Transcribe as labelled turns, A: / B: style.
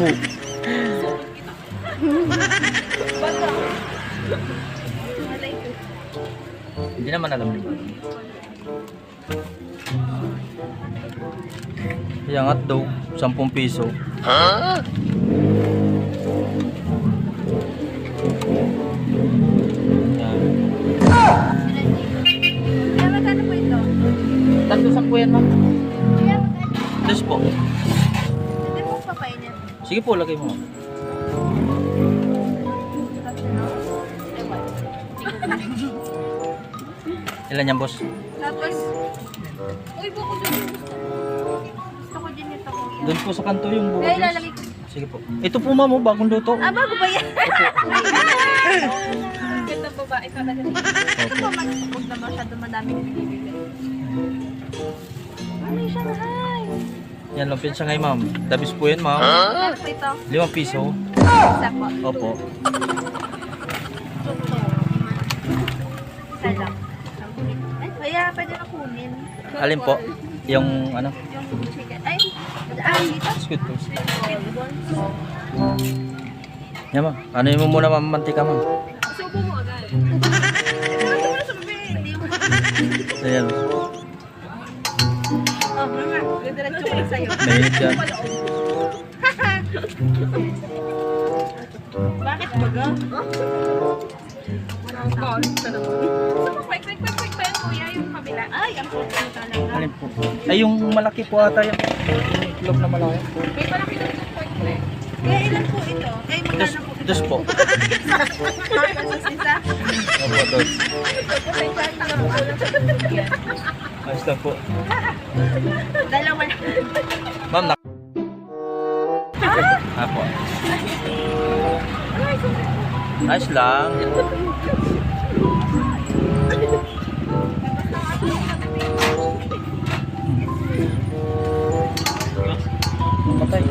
A: po. Hindi naman alam nila. Kaya nga daw, 10 piso. Ha?
B: Kaya magkano po ito?
A: 310 yan, ma'am.
B: Kaya magkano?
A: Yes po.
B: Hindi po papainin.
A: Sige po, lagay mo. Ilan yan, boss?
B: Tapos, uy, buko doon. Gusto ko din ito.
A: Doon po sa kanto yung buko.
B: Kaya ilalagay ko.
A: Sige po. Ito po, ma'am, oh, bagong luto.
B: Ah, bago ba yan? Ganda po ba? Ito talaga. Ito po, huwag na masyado madaming binibigay. Ah, may Shanghai.
A: Yan, lumpin siya ngayon, ma'am. Dabis po yan, ma'am.
B: Ano po ito?
A: 5 piso.
B: Isa po.
A: Opo.
B: Isa lang. Ay, kaya pwede na kunin.
A: Alin po? Yung ano?
B: Yung chicken. Ay, dito.
A: Squid po. Yan, ma'am. Ano mo muna, ma'am, mantika, ma'am?
B: Subo mo agad. Ito mo na sabi. Hindi mo.
A: Ayan.
B: Oh, mama. Diretso ko sa'yo.
A: Mainit yan.
B: Bakit baga? Ang galit ka naman. Gusto mo, quick, kuya, yung kabila. Ay, ang puto talaga.
A: Alin po? Ay, yung malaki po ata yung itlog na malaki.
B: May malaki na yung quick. Kaya ilan po ito? Eh, magkano po ito?
A: Dos po.
B: Tapos isa?
A: Opo, dos.
B: Tapos ay tatang
A: Ayos lang po.
B: Dalawa na.
A: Ma'am, Apo. Ayos lang. Patay.